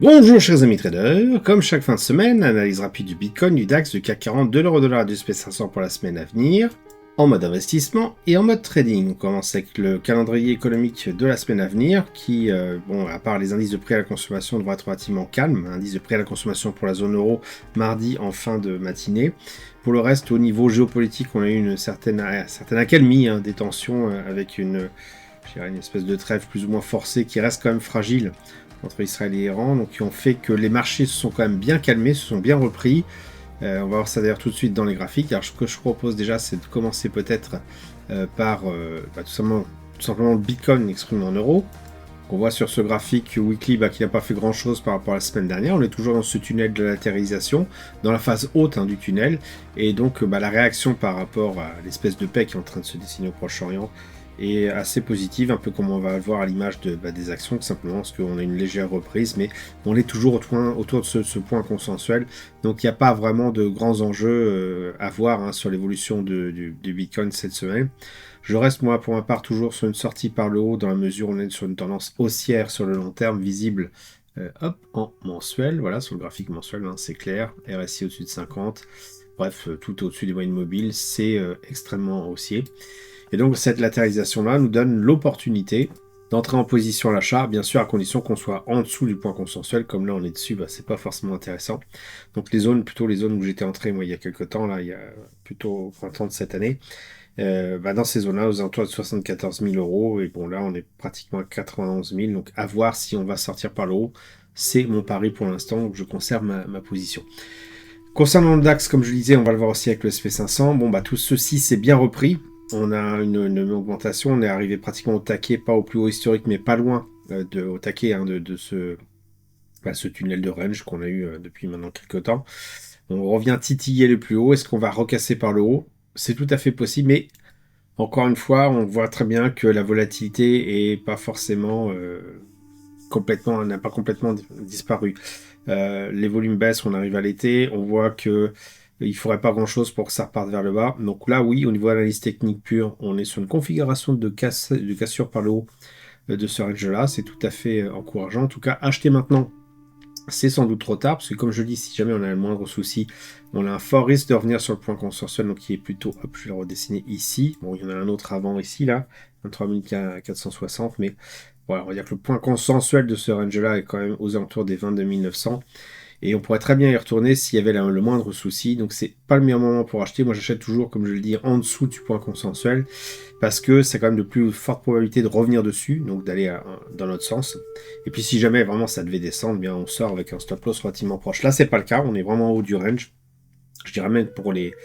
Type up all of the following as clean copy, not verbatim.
Bonjour chers amis traders, comme chaque fin de semaine, analyse rapide du Bitcoin, du DAX, du CAC 40, de l'euro-dollar et du SP500 pour la semaine à venir, en mode investissement et en mode trading. On commence avec le calendrier économique de la semaine à venir qui, à part les indices de prix à la consommation, devrait être relativement calme. Indice de prix à la consommation pour la zone euro mardi en fin de matinée. Pour le reste, au niveau géopolitique, on a eu une certaine accalmie, des tensions avec une espèce de trêve plus ou moins forcée qui reste quand même fragile entre Israël et Iran, donc qui ont fait que les marchés se sont quand même bien calmés, se sont bien repris. On va voir ça d'ailleurs tout de suite dans les graphiques. Alors ce que je propose déjà, c'est de commencer peut-être par tout simplement le Bitcoin exprimé en euros. On voit sur ce graphique weekly qu'il n'a pas fait grand chose par rapport à la semaine dernière. On est toujours dans ce tunnel de latéralisation, dans la phase haute du tunnel. Et donc la réaction par rapport à l'espèce de paix qui est en train de se dessiner au Proche-Orient est assez positive, un peu comme on va le voir à l'image des actions, tout simplement parce qu'on a une légère reprise, mais on est toujours autour de ce point consensuel. Donc il n'y a pas vraiment de grands enjeux à voir sur l'évolution du Bitcoin cette semaine. Je reste, moi, pour ma part, toujours sur une sortie par le haut, dans la mesure où on est sur une tendance haussière sur le long terme, visible en mensuel. Voilà, sur le graphique mensuel, c'est clair. RSI au-dessus de 50. Bref, tout au-dessus des moyennes mobiles, c'est extrêmement haussier. Et donc, cette latéralisation-là nous donne l'opportunité d'entrer en position à l'achat, bien sûr, à condition qu'on soit en dessous du point consensuel. Comme là, on est dessus, c'est pas forcément intéressant. Donc, les zones où j'étais entré, moi, il y a quelques temps, là, il y a plutôt au printemps de cette année, dans ces zones-là, aux alentours de 74 000 euros, et bon, là, on est pratiquement à 91 000, donc à voir si on va sortir par le haut. C'est mon pari pour l'instant, donc je conserve ma position. Concernant le DAX, comme je le disais, on va le voir aussi avec le SP500. Tout ceci s'est bien repris. On a une augmentation, on est arrivé pratiquement au taquet, pas au plus haut historique, mais pas loin au taquet de ce tunnel de range qu'on a eu depuis maintenant quelques temps. On revient titiller le plus haut. Est-ce qu'on va recasser par le haut? C'est tout à fait possible, mais encore une fois, on voit très bien que la volatilité est pas forcément n'a pas complètement disparu. Les volumes baissent, on arrive à l'été, on voit que il faudrait pas grand chose pour que ça reparte vers le bas. Donc là, oui, au niveau analyse technique pure, on est sur une configuration de cassure par le haut de ce range-là. C'est tout à fait encourageant. En tout cas, acheter maintenant, c'est sans doute trop tard, parce que comme je dis, si jamais on a le moindre souci, on a un fort risque de revenir sur le point consensuel, donc qui est plutôt, hop, je vais le redessiner ici. Bon, il y en a un autre avant ici, là, 23 460, mais voilà, on va dire que le point consensuel de ce range-là est quand même aux alentours des 22 900. Et on pourrait très bien y retourner s'il y avait le moindre souci. Donc c'est pas le meilleur moment pour acheter. Moi j'achète toujours, comme je le dis, en dessous du point consensuel. Parce que c'est quand même de plus forte probabilité de revenir dessus, donc d'aller dans l'autre sens. Et puis si jamais vraiment ça devait descendre, bien on sort avec un stop loss relativement proche. Là c'est pas le cas, on est vraiment en haut du range. Je dirais même pour les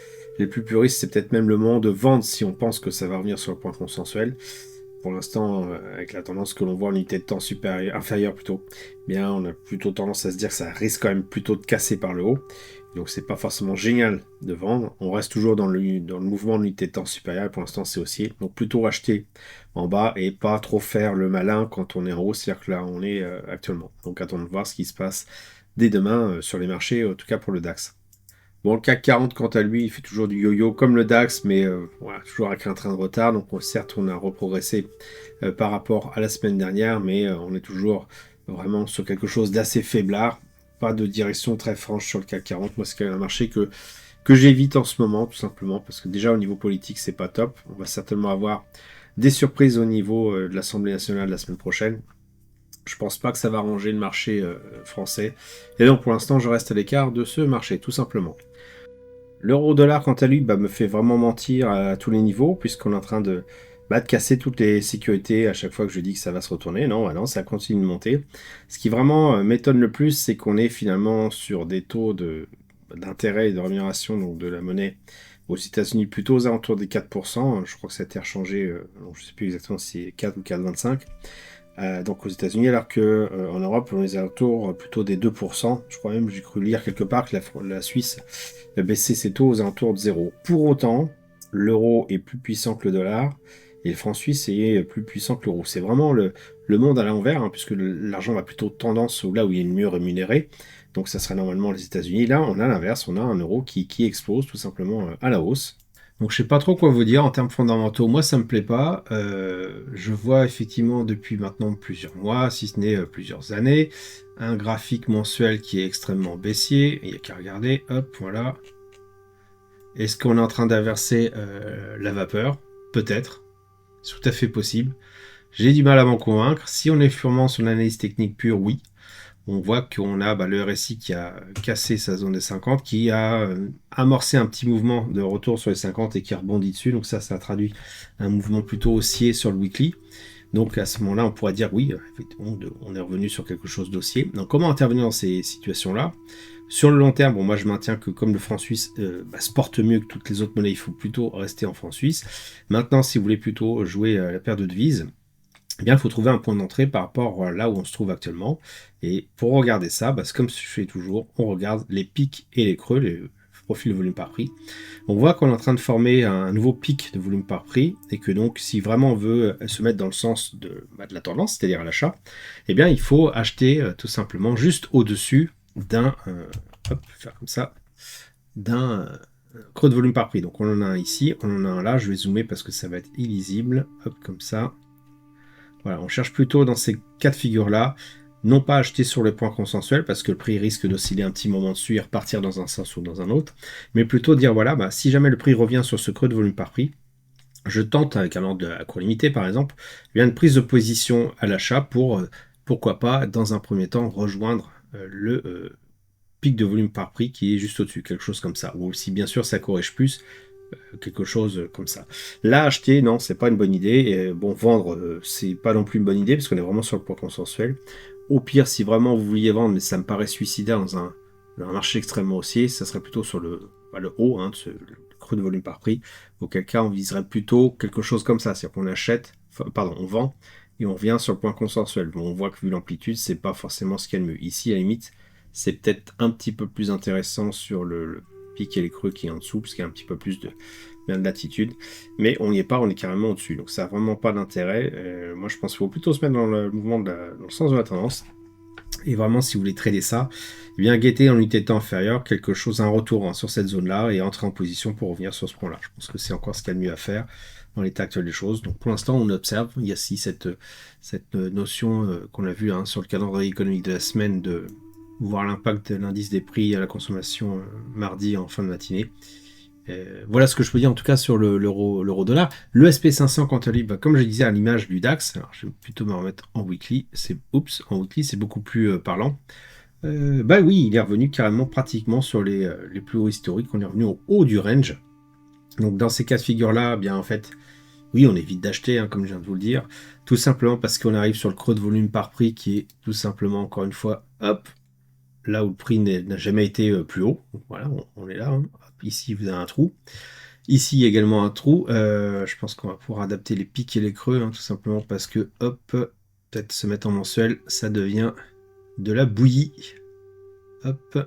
plus puristes, c'est peut-être même le moment de vendre si on pense que ça va revenir sur le point consensuel. Pour l'instant, avec la tendance que l'on voit en unité de temps inférieure plutôt, bien on a plutôt tendance à se dire que ça risque quand même plutôt de casser par le haut. Donc c'est pas forcément génial de vendre. On reste toujours dans le mouvement de l'unité de temps supérieure et pour l'instant c'est haussier. Donc plutôt acheter en bas et pas trop faire le malin quand on est en haut, c'est-à-dire que là on est actuellement. Donc attendons de voir ce qui se passe dès demain sur les marchés, en tout cas pour le DAX. Bon, le CAC 40, quant à lui, il fait toujours du yo-yo comme le DAX, mais voilà, toujours avec un train de retard. Donc, certes, on a reprogressé par rapport à la semaine dernière, mais on est toujours vraiment sur quelque chose d'assez faiblard. Pas de direction très franche sur le CAC 40. Moi, c'est quand même un marché que j'évite en ce moment, tout simplement, parce que déjà, au niveau politique, c'est pas top. On va certainement avoir des surprises au niveau de l'Assemblée nationale la semaine prochaine. Je pense pas que ça va arranger le marché français. Et donc, pour l'instant, je reste à l'écart de ce marché, tout simplement. L'euro-dollar, quant à lui, me fait vraiment mentir à tous les niveaux, puisqu'on est en train de casser toutes les sécurités à chaque fois que je dis que ça va se retourner. Non, non, ça continue de monter. Ce qui vraiment m'étonne le plus, c'est qu'on est finalement sur des taux d'intérêt et de rémunération donc de la monnaie aux États-Unis plutôt aux alentours des 4%. Je crois que ça a été rechangé, je ne sais plus exactement si c'est 4 ou 4,25. Donc aux États-Unis, alors que en Europe, on est à alentours plutôt des 2%. Je crois même, j'ai cru lire quelque part que la Suisse a baissé ses taux aux alentours de 0. Pour autant, l'euro est plus puissant que le dollar et le franc suisse est plus puissant que l'euro. C'est vraiment le monde à l'envers, puisque l'argent va plutôt tendance là où il est le mieux rémunéré. Donc ça serait normalement les États-Unis. Là, on a l'inverse, on a un euro qui explose tout simplement à la hausse. Donc je sais pas trop quoi vous dire en termes fondamentaux. Moi, ça me plaît pas. Je vois effectivement depuis maintenant plusieurs mois, si ce n'est plusieurs années, un graphique mensuel qui est extrêmement baissier. Il n'y a qu'à regarder. Hop, voilà. Est-ce qu'on est en train d'inverser la vapeur? Peut-être. C'est tout à fait possible. J'ai du mal à m'en convaincre. Si on est purement sur l'analyse technique pure, oui. On voit qu'on a le RSI qui a cassé sa zone des 50, qui a amorcé un petit mouvement de retour sur les 50 et qui rebondit dessus. Donc ça traduit un mouvement plutôt haussier sur le weekly. Donc à ce moment-là, on pourrait dire oui, effectivement, on est revenu sur quelque chose d'haussier. Donc comment intervenir dans ces situations-là? Sur le long terme, bon, moi je maintiens que comme le franc suisse se porte mieux que toutes les autres monnaies, il faut plutôt rester en franc suisse. Maintenant, si vous voulez plutôt jouer la paire de devises, eh bien, il faut trouver un point d'entrée par rapport à là où on se trouve actuellement. Et pour regarder ça, c'est comme je fais toujours, on regarde les pics et les creux, les profils de volume par prix. On voit qu'on est en train de former un nouveau pic de volume par prix, et que donc, si vraiment on veut se mettre dans le sens de la tendance, c'est-à-dire à l'achat, eh bien, il faut acheter tout simplement juste au-dessus d'un, hop, faire comme ça, d'un creux de volume par prix. Donc, on en a un ici, on en a un là, je vais zoomer parce que ça va être illisible, hop, comme ça. Voilà, on cherche plutôt dans ces cas de figure-là, non pas acheter sur les points consensuels, parce que le prix risque d'osciller un petit moment dessus et repartir dans un sens ou dans un autre, mais plutôt dire, voilà, si jamais le prix revient sur ce creux de volume par prix, je tente, avec un ordre à court limité par exemple, une prise de position à l'achat pour, pourquoi pas, dans un premier temps, rejoindre le pic de volume par prix qui est juste au-dessus, quelque chose comme ça. Ou si bien sûr ça corrige plus, quelque chose comme ça. Là, acheter, non, c'est pas une bonne idée. Et, bon, vendre, c'est pas non plus une bonne idée parce qu'on est vraiment sur le point consensuel. Au pire, si vraiment vous vouliez vendre, mais ça me paraît suicidaire dans un marché extrêmement haussier, ça serait plutôt sur le haut, le creux de volume par prix. Auquel cas, on viserait plutôt quelque chose comme ça, c'est-à-dire qu'on achète, pardon, on vend et on revient sur le point consensuel. Bon, on voit que vu l'amplitude, c'est pas forcément ce qu'il y a de mieux. Ici, à la limite, c'est peut-être un petit peu plus intéressant sur le pic et les creux qui est en dessous, parce qu'il y a un petit peu plus de latitude, mais on n'y est pas, on est carrément au-dessus, donc ça n'a vraiment pas d'intérêt. Moi je pense qu'il faut plutôt se mettre dans le mouvement dans le sens de la tendance, et vraiment si vous voulez trader ça, eh bien guetter en unité de temps inférieure quelque chose, un retour sur cette zone-là, et entrer en position pour revenir sur ce point-là. Je pense que c'est encore ce qu'il y a de mieux à faire dans l'état actuel des choses. Donc pour l'instant on observe, il y a ici cette notion qu'on a vue sur le calendrier économique de la semaine de voir l'impact de l'indice des prix à la consommation mardi en fin de matinée. Voilà ce que je peux dire en tout cas sur l'euro-dollar. Le SP500 quant à lui, comme je disais à l'image du DAX, alors je vais plutôt me remettre en weekly, en weekly c'est beaucoup plus parlant. Oui, il est revenu carrément pratiquement sur les plus hauts historiques, on est revenu au haut du range. Donc dans ces cas de figure là, bien en fait, oui on évite d'acheter, comme je viens de vous le dire, tout simplement parce qu'on arrive sur le creux de volume par prix qui est tout simplement encore une fois, hop, là où le prix n'a jamais été plus haut. Donc voilà, on est là. Hop, ici, vous avez un trou. Ici, également un trou. Je pense qu'on va pouvoir adapter les pics et les creux, tout simplement parce que, hop, peut-être se mettre en mensuel, ça devient de la bouillie. Hop.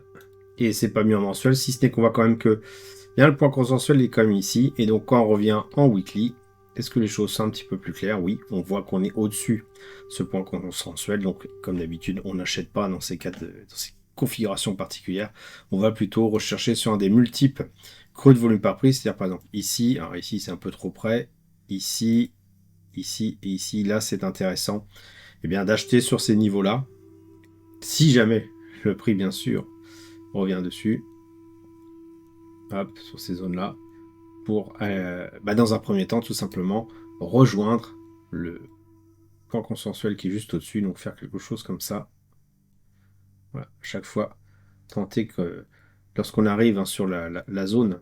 Et c'est pas mieux en mensuel, si ce n'est qu'on voit quand même que bien le point consensuel est quand même ici. Et donc, quand on revient en weekly, est-ce que les choses sont un petit peu plus claires? Oui, on voit qu'on est au-dessus ce point consensuel. Donc, comme d'habitude, on n'achète pas dans ces cas dans ces configurations particulières. On va plutôt rechercher sur un des multiples creux de volume par prix. C'est-à-dire, par exemple, ici, alors ici, c'est un peu trop près. Ici, ici et ici, là, c'est intéressant. Eh bien, d'acheter sur ces niveaux-là. Si jamais le prix, bien sûr, revient dessus. Hop, sur ces zones-là. Pour, dans un premier temps, tout simplement, rejoindre le point consensuel qui est juste au-dessus, donc faire quelque chose comme ça. Voilà, chaque fois, tenter que lorsqu'on arrive sur la zone,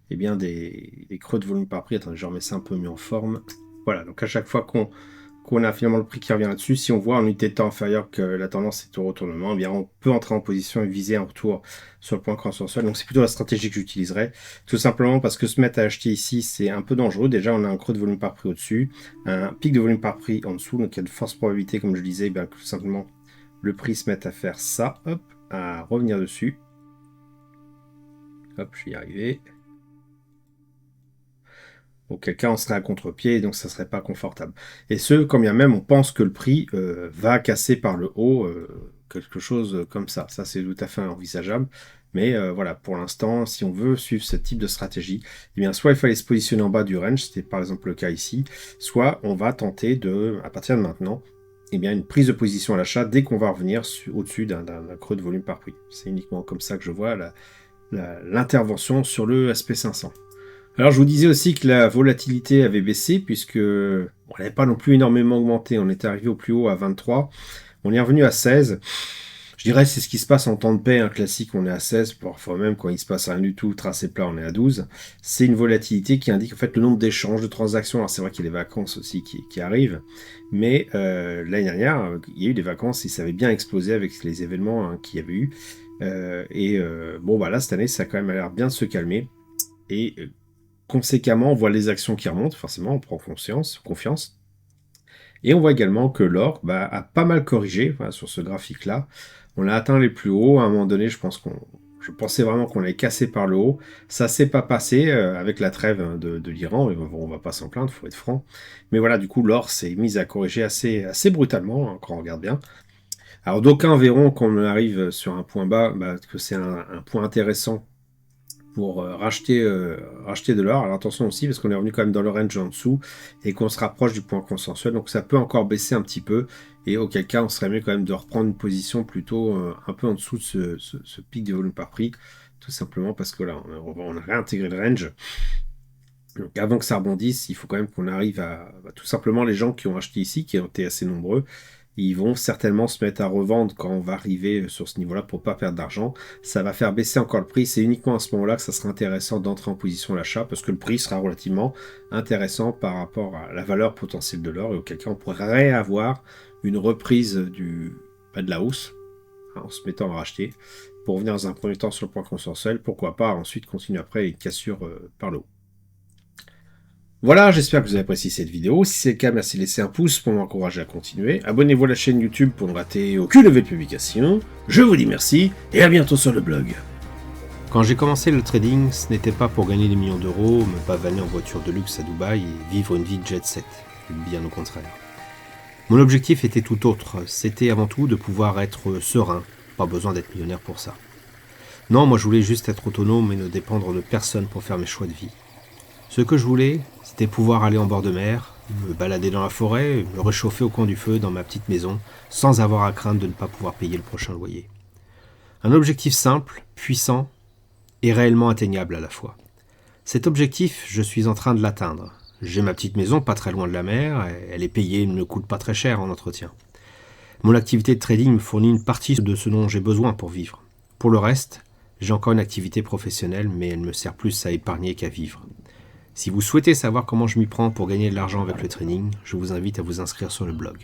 eh bien, des creux de volume par prix, attendez, je remets ça un peu mieux en forme. Voilà, donc à chaque fois qu'on a finalement le prix qui revient là-dessus, si on voit en unité de temps inférieure que la tendance est au retournement, eh bien on peut entrer en position et viser un retour sur le point consensuel. Donc c'est plutôt la stratégie que j'utiliserai, tout simplement parce que se mettre à acheter ici, c'est un peu dangereux. Déjà, on a un creux de volume par prix au-dessus, un pic de volume par prix en dessous, donc il y a de fortes probabilités, comme je disais, que tout simplement le prix se mette à faire ça, hop, à revenir dessus. Hop, je vais y arriver. Auquel cas on serait à contre-pied et donc ça serait pas confortable. Et ce, quand bien même on pense que le prix va casser par le haut quelque chose comme ça. Ça c'est tout à fait envisageable. Mais voilà, pour l'instant, si on veut suivre ce type de stratégie, eh bien, soit il fallait se positionner en bas du range, c'était par exemple le cas ici, soit on va tenter de, à partir de maintenant, eh bien, une prise de position à l'achat dès qu'on va revenir au-dessus d'un creux de volume par prix. C'est uniquement comme ça que je vois l'intervention sur le SP500. Alors je vous disais aussi que la volatilité avait baissé puisque on n'avait pas non plus énormément augmenté. On était arrivé au plus haut à 23, on est revenu à 16. Je dirais c'est ce qui se passe en temps de paix, un classique on est à 16, parfois même quand il se passe rien du tout, tracé plat on est à 12. C'est une volatilité qui indique en fait le nombre d'échanges, de transactions. Alors c'est vrai qu'il y a les vacances aussi qui arrivent, mais l'année dernière il y a eu des vacances et ça avait bien explosé avec les événements qu'il y avait eu. Bon bah là cette année ça a quand même l'air bien de se calmer et conséquemment on voit les actions qui remontent, forcément on prend confiance. Et on voit également que l'or a pas mal corrigé sur ce graphique-là. On a atteint les plus hauts. À un moment donné, je pensais vraiment qu'on l'avait cassé par le haut. Ça s'est pas passé avec la trêve de l'Iran. On va pas s'en plaindre, faut être franc. Mais voilà, du coup, l'or s'est mis à corriger assez brutalement, quand on regarde bien. Alors d'aucuns verront qu'on arrive sur un point bas, que c'est un point intéressant pour racheter de l'or. Alors attention aussi, parce qu'on est revenu quand même dans le range en dessous, et qu'on se rapproche du point consensuel, donc ça peut encore baisser un petit peu, et auquel cas on serait mieux quand même de reprendre une position plutôt un peu en dessous de ce pic de volume par prix, tout simplement parce que là, on a réintégré le range. Donc avant que ça rebondisse, il faut quand même qu'on arrive à tout simplement les gens qui ont acheté ici, qui ont été assez nombreux, ils vont certainement se mettre à revendre quand on va arriver sur ce niveau-là pour pas perdre d'argent. Ça va faire baisser encore le prix. C'est uniquement à ce moment-là que ça sera intéressant d'entrer en position à l'achat parce que le prix sera relativement intéressant par rapport à la valeur potentielle de l'or et auquel cas on pourrait avoir une reprise de la hausse en se mettant à racheter pour revenir dans un premier temps sur le point consensuel. Pourquoi pas ensuite continuer après une cassure par le haut. Voilà, j'espère que vous avez apprécié cette vidéo. Si c'est le cas, merci de laisser un pouce pour m'encourager à continuer. Abonnez-vous à la chaîne YouTube pour ne rater aucune nouvelle publication. Je vous dis merci et à bientôt sur le blog. Quand j'ai commencé le trading, ce n'était pas pour gagner des millions d'euros, me pavaner en voiture de luxe à Dubaï et vivre une vie de jet set. Bien au contraire. Mon objectif était tout autre. C'était avant tout de pouvoir être serein. Pas besoin d'être millionnaire pour ça. Non, moi je voulais juste être autonome et ne dépendre de personne pour faire mes choix de vie. Ce que je voulais, c'était pouvoir aller en bord de mer, me balader dans la forêt, me réchauffer au coin du feu dans ma petite maison, sans avoir à craindre de ne pas pouvoir payer le prochain loyer. Un objectif simple, puissant et réellement atteignable à la fois. Cet objectif, je suis en train de l'atteindre. J'ai ma petite maison pas très loin de la mer, elle est payée, elle ne coûte pas très cher en entretien. Mon activité de trading me fournit une partie de ce dont j'ai besoin pour vivre. Pour le reste, j'ai encore une activité professionnelle, mais elle me sert plus à épargner qu'à vivre. Si vous souhaitez savoir comment je m'y prends pour gagner de l'argent avec le trading, je vous invite à vous inscrire sur le blog.